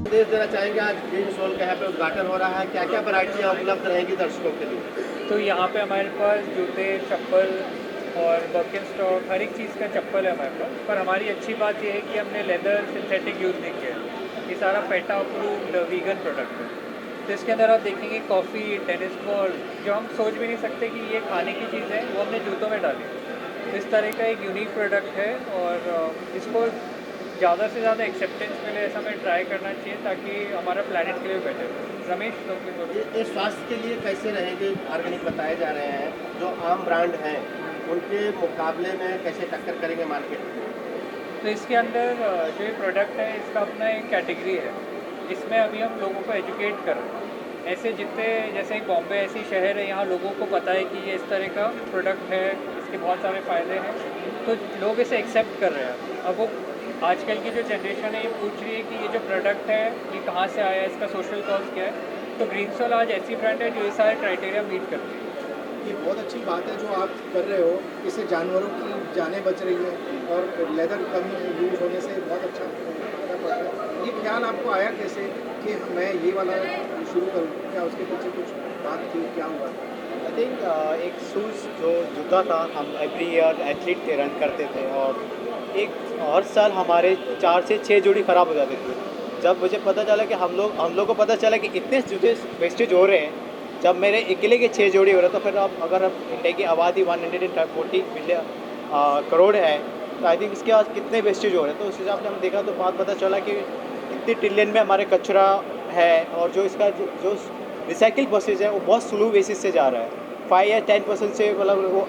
निर्देश देना चाहेंगे आज ग्रीन सोल का यहाँ पे उद्घाटन हो रहा है, क्या क्या वैरायटियाँ उपलब्ध रहेंगी दर्शकों के लिए? तो यहाँ पे हमारे पास जूते, चप्पल और बर्किन स्टॉक हर एक चीज़ का चप्पल है हमारे पास। पर हमारी अच्छी बात यह है कि हमने लेदर सिंथेटिक यूज़ नहीं किया है। ये सारा पेटा अप्रूव्ड वीगन प्रोडक्ट है। तो इसके अंदर आप देखेंगे कॉफ़ी, टेनिस बॉल, जो हम सोच भी नहीं सकते कि ये खाने की चीज़ है, वो हमने जूतों में डाली। तो इस तरह का एक यूनिक प्रोडक्ट है और इसको ज़्यादा से ज़्यादा एक्सेप्टेंस मिले ऐसा हमें ट्राई करना चाहिए ताकि हमारा प्लानट के लिए बेटर हो। रमेश तो ये स्वास्थ्य के लिए कैसे रहेंगे ऑर्गेनिक बताए जा रहे हैं, जो आम ब्रांड हैं उनके मुकाबले में कैसे टक्कर करेंगे मार्केट में? तो इसके अंदर जो ये प्रोडक्ट है इसका अपना एक कैटेगरी है। इसमें अभी हम लोगों को एजुकेट कर रहे हैं। ऐसे जितने जैसे बॉम्बे ऐसी शहर है यहाँ लोगों को पता है कि ये इस तरह का प्रोडक्ट है, इसके बहुत सारे फ़ायदे हैं, तो लोग इसे एक्सेप्ट कर रहे हैं। अब वो आजकल की जो जनरेशन है ये पूछ रही है कि ये जो प्रोडक्ट है ये कहाँ से आया है, इसका सोशल कॉज क्या है। तो ग्रीन सोल आज ऐसी ब्रांड है जो ये सारे क्राइटेरिया मीट करती है। ये बहुत अच्छी बात है जो आप कर रहे हो, इससे जानवरों की जानें बच रही हैं और लेदर कम यूज़ होने से बहुत अच्छा फायदा पड़ रहा है। ये ख्याल आपको आया कैसे कि मैं ये वाला शुरू करूँ? क्या उसके पीछे कुछ बात थी, क्या हुआ? आई थिंक एक शूज़ जो जूता था, हम एवरी ईयर एथलीट के रन करते थे और हर साल हमारे 4 से 6 जोड़ी ख़राब हो जाती थी। जब मुझे पता चला कि हम लोग को पता चला कि इतने जूते वेस्टेज हो रहे हैं, जब मेरे अकेले के 6 जोड़ी हो रहे, तो फिर अब अगर अब इंडिया की आबादी 140 मिलियन करोड़ है, तो आई थिंक इसके बाद कितने वेस्टेज हो रहे हैं। तो उस हिसाब से हम देखा तो बात पता चला कि कितने ट्रिलियन में हमारे कचरा है और जो इसका जो रिसाइकिल प्रोसेस है वो बहुत स्लो बेसिस से जा रहा है। 5 या 10% से मतलब वो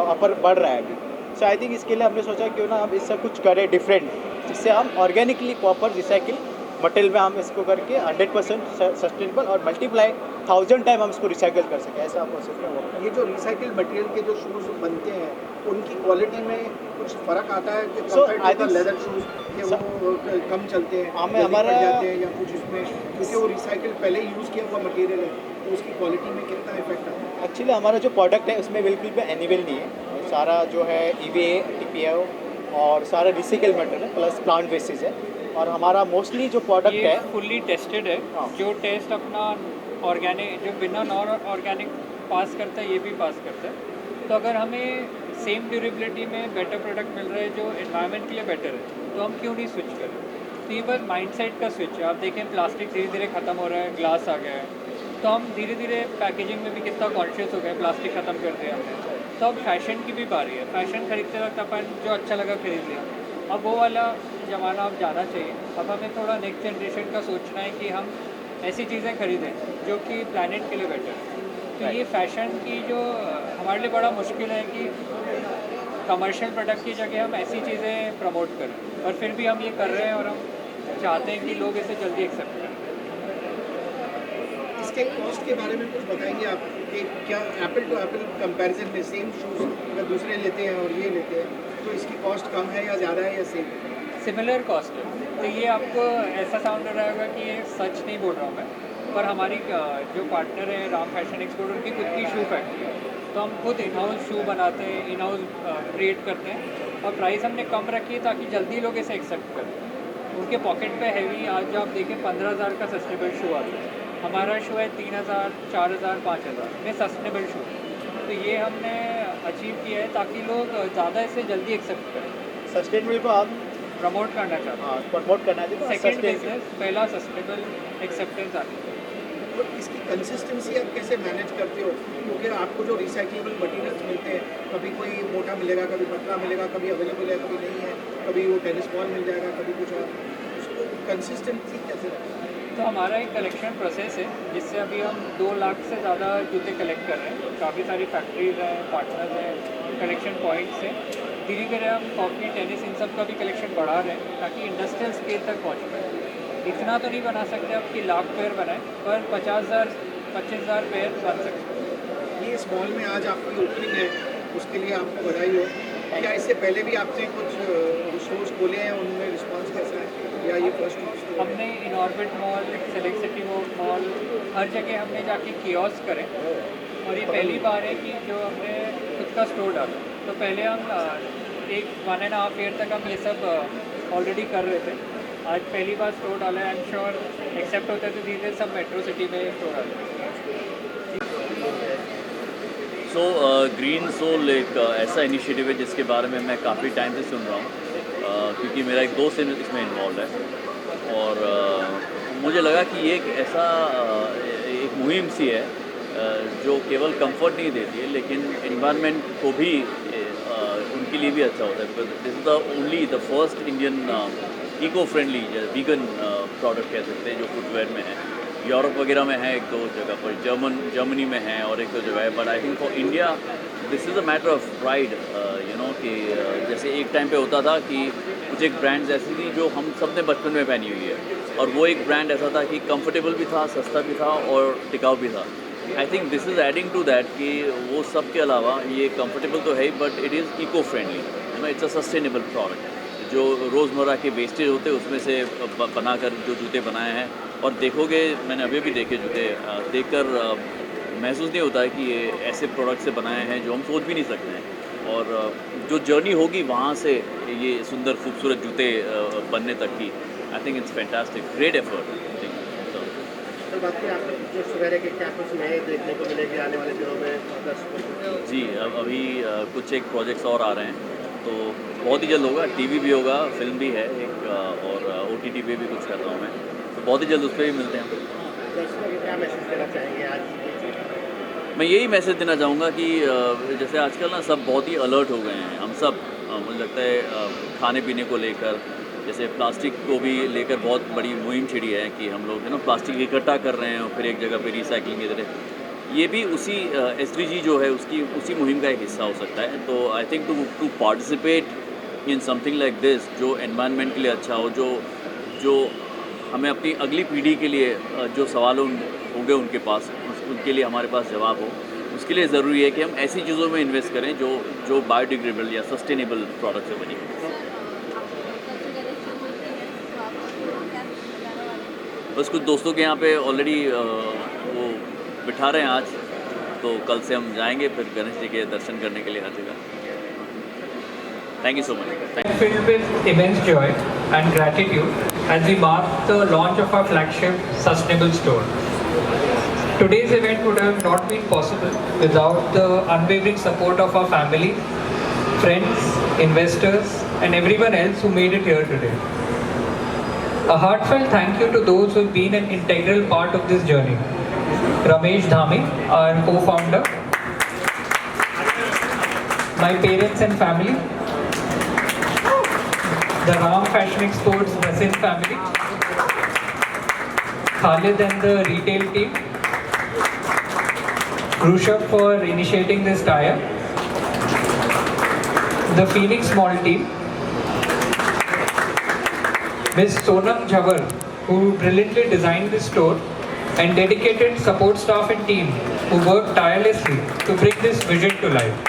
अपर बढ़ रहा है अभी। सो आई थिंक इसके लिए हमने सोचा क्यों ना हम इससे कुछ करें डिफरेंट, जिससे हम ऑर्गेनिकली प्रॉपर रिसाइकिल मटेरियल में हम इसको करके 100% सस्टेनेबल और मल्टीप्लाई 1000 टाइम हम इसको रिसाइकिल कर सकें, ऐसा प्रोसेस में होगा। ये जो रिसाइकिल मटेरियल के जो शूज़ बनते हैं उनकी क्वालिटी में कुछ फ़र्क आता है कि So, I compare to think- leather shoes कि वो कम चलते हैं, हमें जल्दी हमारा- फट जाते हैं या कुछ इसमें, क्योंकि वो रिसाइकिल पहले यूज़ किया हुआ मटेरियल है, तो उसकी क्वालिटी में कितना इफेक्ट आता है? एक्चुअली हमारा जो प्रोडक्ट है उसमें बिल्कुल भी एनिमल नहीं है, सारा जो है EVA, TPO और सारा रिसाइकल मटेरियल है प्लस प्लांट वेस्टेज है। और हमारा मोस्टली जो प्रोडक्ट ये है फुल्ली टेस्टेड है। हाँ। जो टेस्ट अपना ऑर्गेनिक जो बिना नॉन ऑर्गेनिक पास करता है ये भी पास करता है। तो अगर हमें सेम ड्यूरेबिलिटी में बेटर प्रोडक्ट मिल रहा है जो एनवायरनमेंट के लिए बेटर है, तो हम क्यों नहीं स्विच करें। तो ये बस माइंडसेट का स्विच है। आप देखें प्लास्टिक धीरे धीरे ख़त्म हो रहा है, ग्लास आ गया है, तो हम धीरे धीरे पैकेजिंग में भी कितना कॉन्शियस हो गए, प्लास्टिक ख़त्म कर दिया हमने। तो अब फैशन की भी बारी है। फैशन खरीदते वक्त अपन जो अच्छा लगा खरीद लिया, अब वो वाला ज़माना अब जाना चाहिए। अब हमें थोड़ा नेक्स्ट जनरेशन का सोचना है कि हम ऐसी चीज़ें खरीदें जो कि प्लानट के लिए बेटर है। तो ये फ़ैशन की जो हमारे लिए बड़ा मुश्किल है कि कमर्शियल प्रोडक्ट की जगह हम ऐसी चीज़ें प्रमोट करें, और फिर भी हम ये कर रहे हैं और हम चाहते हैं कि लोग इसे जल्दी एक्सेप्ट करें। इसके कॉस्ट के बारे में कुछ बताएंगे आप कि क्या एप्पल टू एप्पल कंपैरिजन में सेम शूज़ अगर दूसरे लेते हैं और ये लेते हैं तो इसकी कॉस्ट कम है या ज़्यादा है या सेम? सिमिलर कॉस्ट है। तो ये आपको ऐसा साउंड हो रहा होगा कि ये सच नहीं बोल रहा हूँ मैं, पर हमारी जो पार्टनर है राम फैशन एक्सपोर्ट, उनकी खुद की शू फैक्ट्री है। तो हम खुद इन हाउस शू बनाते हैं, इन हाउस क्रिएट करते हैं, और प्राइस हमने कम रखी है ताकि जल्दी लोग इसे एक्सेप्ट करें। उनके पॉकेट पे हैवी, आज जो आप देखें 15,000 का सस्टेनेबल शू आता है, हमारा शू है 3,000, 4,000, 5,000 में सस्टेनेबल शू। तो ये हमने अचीव किया है ताकि लोग ज़्यादा इसे जल्दी एक्सेप्ट करें, सस्टेनेबल को आप प्रमोट करना चाहते हैं। प्रमोट करना चाहिए। सेकेंड बिजनेस, पहला सस्टेनेबल एक्सेप्टेंस आनी चाहिए। तो इसकी कंसिस्टेंसी आप कैसे मैनेज करते हो? क्योंकि आपको जो रिसाइक्लेबल मटेरियल्स मिलते हैं, कभी कोई मोटा मिलेगा, कभी पतला मिलेगा, कभी अवेलेबल है, कभी नहीं है, कभी वो टेनिस बॉल मिल जाएगा, कभी कुछ और, उसको कंसिस्टेंसी कैसे रखें? तो हमारा एक कलेक्शन प्रोसेस है जिससे अभी हम 2 लाख से ज़्यादा जूते कलेक्ट कर रहे हैं। काफ़ी सारी फैक्ट्रीज हैं, पार्टनर्स हैं, कलेक्शन पॉइंट्स हैं। धीरे धीरे हम हॉकी, टेनिस, इन सब का भी कलेक्शन बढ़ा रहे हैं ताकि इंडस्ट्रियल स्केल तक पहुँच पाए। इतना तो नहीं बना सकते अब कि लाख पेयर बनाए, पर 50,000 25,000 पेयर बन सकते हैं। ये स्मॉल में आज आपकी ओपनिंग है, उसके लिए आपको बधाई हो। क्या इससे पहले भी आपने कुछ स्टोर्स खोले हैं, उनमें रिस्पांस कैसा है, या ये फर्स्ट स्टोर? हमने Inorbit mall, Select City mall, हर जगह हमने जाके कियोस्क करे और ये पहली बार है कि जो हमने खुद का स्टोर डाला। तो पहले हम एक 1.5 ईयर तक हम ये सब ऑलरेडी कर रहे थे। आज पहली बार स्टोर डाला है। आई एम श्योर एक्सेप्ट होता है तो धीरे सब मेट्रो सिटी में स्टोर डाला है। सो ग्रीन सोल एक ऐसा इनिशिएटिव है जिसके बारे में मैं काफ़ी टाइम से सुन रहा हूँ, क्योंकि मेरा एक दोस्त इसमें इन्वॉल्व है और मुझे लगा कि ये एक ऐसा एक मुहिम सी है जो केवल कंफर्ट नहीं देती है लेकिन एनवायरनमेंट को भी उनके लिए भी अच्छा होता है। Because this is the only the first Indian eco friendly vegan product कह सकते हैं जो फुटवेयर में है। यूरोप वगैरह में है 1-2 जगह पर, जर्मनी में है और 1-2 जगह है, but I think for India this is a matter of pride, you know, कि जैसे एक टाइम पे होता था कि कुछ एक ब्रांड्स ऐसी थी जो हम सब ने बचपन में पहनी हुई है और वो एक ब्रांड ऐसा था कि कंफर्टेबल भी था, सस्ता भी था और टिकाऊ भी था। I think this is adding to that कि वो सब के अलावा ये कंफर्टेबल तो है ही but it is eco friendly, you know, it's a sustainable product. जो रोज़मर्रा के वेस्टेज होते हैं उसमें से बनाकर जो जूते बनाए हैं, और देखोगे, मैंने अभी भी देखे जूते, देखकर महसूस नहीं होता है कि ये ऐसे प्रोडक्ट से बनाए हैं जो हम सोच भी नहीं सकते हैं। और जो जर्नी होगी वहाँ से ये सुंदर खूबसूरत जूते बनने तक की, I think it's fantastic, great effort. तो बात करें आपको जो सवेरे के क्या कुछ नए देखने को मिलेंगे आने वाले दिनों में दर्शकों? जी, अब अभी कुछ एक प्रोजेक्ट्स और आ रहे हैं तो बहुत ही जल्द होगा। टीवी भी होगा, फिल्म भी है एक, और OTT पे भी कुछ कर रहा हूँ मैं, तो बहुत ही जल्द उस पर भी मिलते हैं। दर्शकों को क्या मैसेज देना चाहेंगे आज? मैं यही मैसेज देना चाहूँगा कि जैसे आजकल ना सब बहुत ही अलर्ट हो गए हैं, हम सब, मुझे लगता है खाने पीने को लेकर, जैसे प्लास्टिक को भी लेकर बहुत बड़ी मुहिम छिड़ी है कि हम लोग, है ना, प्लास्टिक इकट्ठा कर रहे हैं और फिर एक जगह पे रिसाइकलिंग की तरह, ये भी उसी SDG जो है उसकी उसी मुहिम का एक हिस्सा हो सकता है। तो I think to participate in something like this जो एनवायरनमेंट के लिए अच्छा हो, जो हमें अपनी अगली पीढ़ी के लिए जो सवाल होंगे उनके पास, उनके लिए हमारे पास जवाब हो, उसके लिए ज़रूरी है कि हम ऐसी चीज़ों में इन्वेस्ट करें जो बायोडिग्रेडेबल या सस्टेनेबल प्रोडक्ट से बनी। बस कुछ दोस्तों के यहाँ पे ऑलरेडी वो बिठा रहे हैं आज, तो कल से हम जाएंगे फिर गणेश जी के दर्शन करने के लिए हर जगह। Thank you so much. Filled with immense joy and gratitude as we mark the launch of our flagship sustainable store. Today's event would have not been possible without the unwavering support of our family, friends, investors, and everyone else who made it here today. A heartfelt thank you to those who have been an integral part of this journey. Ramesh Dhami, our co-founder, my parents and family, the Ram Fashion Exports Rasin family, Khalid and the retail team, Rushabh for initiating this tie-up, the Phoenix Mall team, Ms. Sonam Jawar, who brilliantly designed this store, and dedicated support staff and team who worked tirelessly to bring this vision to life.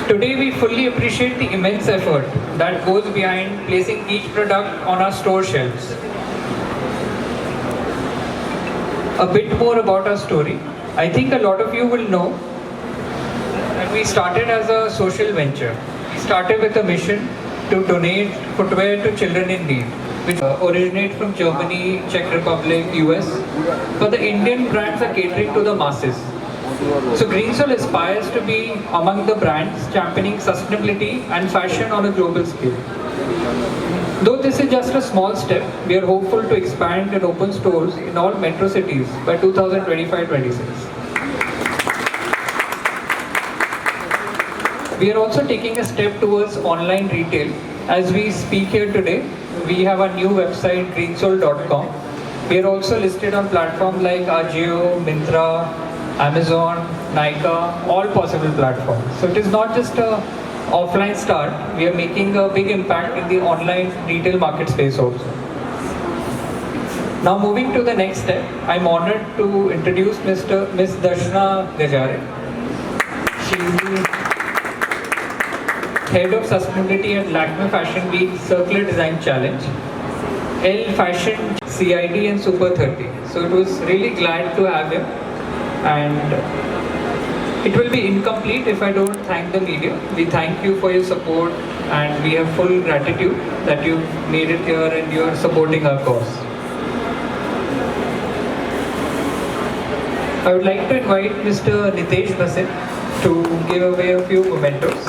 Today we fully appreciate the immense effort that goes behind placing each product on our store shelves. A bit more about our story. I think a lot of you will know that we started as a social venture. We started with a mission to donate footwear to children in need, which originate from Germany, Czech Republic, US. But the Indian brands are catering to the masses. So Greensoul aspires to be among the brands championing sustainability and fashion on a global scale. Though this is just a small step, we are hopeful to expand and open stores in all metro cities by 2025-26. We are also taking a step towards online retail. As we speak here today, we have a new website, greensoul.com. We are also listed on platforms like Ajio, Myntra, Amazon, Nykaa, all possible platforms. So it is not just a offline start, we are making a big impact in the online retail market space also. Now moving to the next step, I'm honored to introduce Miss Darshana Gajare. She is the Head of Sustainability at Lakme Fashion Week Circular Design Challenge, L Fashion CID and Super 30. So it was really glad to have him, and it will be incomplete if I don't thank the media. We thank you for your support and we have full gratitude that you've made it here and you are supporting our cause. I would like to invite Mr. Nitesh Basit to give away a few mementos.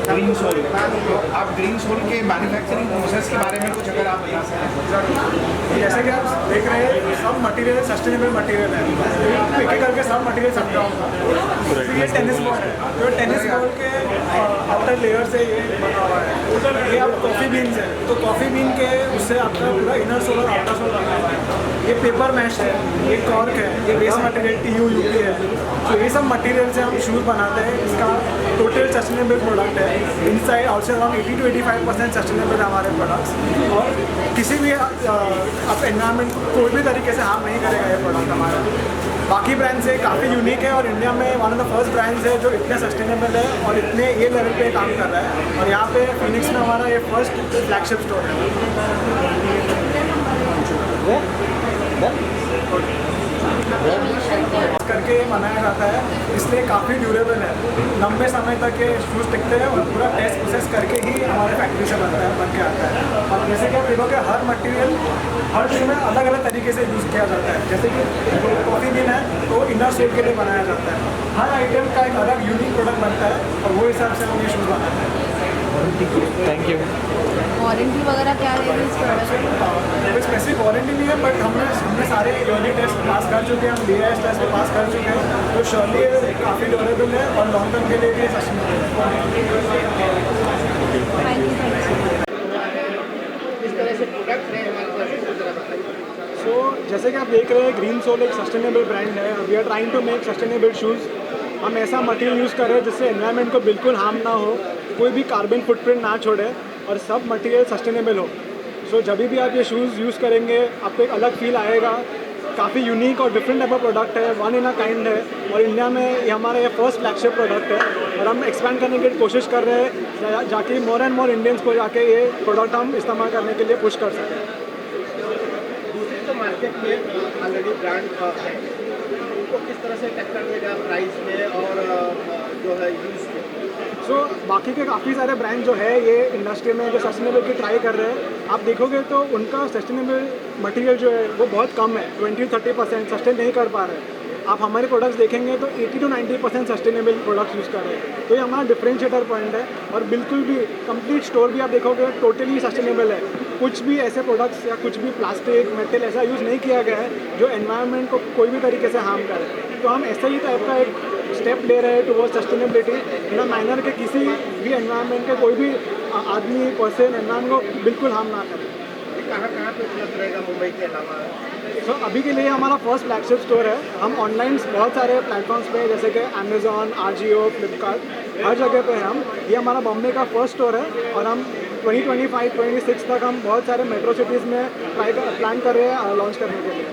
Greensole, आप Greensole के manufacturing process के बारे में कुछ अगर आप बता सकें। जैसे कि आप देख रहे हैं सब मटेरियल सस्टेनेबल मटेरियल है, एक एक करके सब मटेरियल समझा होगा। ये टेनिस बॉल है, जो टेनिस बॉल के आउटर लेयर से ये बना हुआ है। ये आप कॉफ़ी बीन्स है, तो कॉफ़ी बीन के उससे आपका पूरा इनर सोल और आउटर सोल बना हुआ है। ये पेपर मैश है, ये कॉर्क है, ये वेस्ट मटेरियल TUUP है। तो ये सब मटेरियल से हम शूज़ बनाते हैं। इसका टोटल सस्टेनेबल प्रोडक्ट है, inside outside around 80 to 85% sustainable है हमारे प्रोडक्ट्स। और किसी भी आप एनवायरनमेंट कोई भी तरीके से हार्म नहीं करेगा ये प्रोडक्ट हमारा। बाकी ब्रांड से काफ़ी यूनिक है और इंडिया में one of the first brands है जो इतने सस्टेनेबल है और इतने ये लेवल पे काम कर रहा है। और यहाँ पे फिनिक्स में हमारा ये फर्स्ट फ्लैगशिप स्टोर है। करके बनाया जाता है, इसलिए काफ़ी ड्यूरेबल है, लंबे समय तक ये शूज़ टिकते हैं और पूरा टेस्ट प्रोसेस करके ही हमारे फैक्ट्री से बनता है, बन के आता है। और जैसे कि आप देखोगे हर मटेरियल हर चीज़ में अलग अलग तरीके से यूज़ किया जाता है। जैसे कि कॉफ़ी बीन है तो इनर सोल के लिए बनाया जाता है। हर आइटम का एक अलग यूनिक प्रोडक्ट बनता है और वो हिसाब से हम ये शूज़ बनाते हैं। Thank you. वारंटी वगैरह क्या रहेगी इस प्रोडक्ट की? कोई स्पेसिफिक वारंटी नहीं है, बट हमने सारे यूनिट टेस्ट पास कर चुके हैं, हम BIS टेस्ट में पास कर चुके हैं, तो श्योरली काफ़ी ड्यूरेबल है और लॉन्ग टर्म के लिए भी सस्टेनेबल है। इस तरह से प्रोडक्ट रहे हमारे पास, इसको जरा बताइए। सो जैसे कि आप देख रहे हैं ग्रीन सोल एक सस्टेनेबल ब्रांड है। We are trying to make sustainable shoes. हम ऐसा मटेरियल यूज़ कर रहे हैं जिससे एनवायरनमेंट को बिल्कुल हार्म ना हो, कोई भी कार्बन फुटप्रिंट ना छोड़े और सब मटेरियल सस्टेनेबल हो। सो जब भी आप ये शूज़ यूज़ करेंगे आपको एक अलग फील आएगा। काफ़ी यूनिक और डिफरेंट टाइप ऑफ प्रोडक्ट है, वन इन अ काइंड है और इंडिया में ये हमारा ये फर्स्ट फ्लैगशिप प्रोडक्ट है और हम एक्सपैंड करने की कोशिश कर रहे हैं जाके मोर एंड मोर इंडियंस को जाके ये प्रोडक्ट हम इस्तेमाल करने के लिए पुश कर सकें। दूसरी तो मार्केट में ऑलरेडी ब्रांड है, उनको किस तरह से टक्कर देगा प्राइस में और जो है यूज़ में? सो बाकी के काफ़ी सारे ब्रांड जो है ये इंडस्ट्री में जो सस्टेनेबल की ट्राई कर रहे हैं, आप देखोगे तो उनका सस्टेनेबल मटेरियल जो है वो बहुत कम है, 20-30% सस्टेन नहीं कर पा रहे हैं। आप हमारे प्रोडक्ट्स देखेंगे तो 80 to 90% सस्टेनेबल प्रोडक्ट्स यूज़ कर रहे हैं, तो ये हमारा डिफरेंशिएटर पॉइंट है। और बिल्कुल भी कंप्लीट स्टोर भी आप देखोगे टोटली सस्टेनेबल है, कुछ भी ऐसे प्रोडक्ट्स या कुछ भी प्लास्टिक मेटल ऐसा यूज़ नहीं किया गया है जो एनवायरनमेंट को कोई भी तरीके से हार्म करे। तो हम ऐसे ही टाइप का एक स्टेप ले रहे हैं towards sustainability in a manner के किसी भी एनवायरनमेंट के कोई भी आदमी पर्सन एनवायरनमेंट को बिल्कुल हार्म ना करे। कहाँ पे उपलब्ध रहेगा मुंबई के अलावा? तो अभी के लिए हमारा फर्स्ट फ्लैगशिप स्टोर है। हम ऑनलाइन बहुत सारे प्लेटफॉर्म्स पे जैसे कि Amazon, Ajio, Flipkart हर जगह पे हम, ये हमारा बॉम्बे का फर्स्ट स्टोर है और हम 2025-26 तक हम बहुत सारे मेट्रो सिटीज़ में प्लान कर रहे हैं लॉन्च करने के लिए।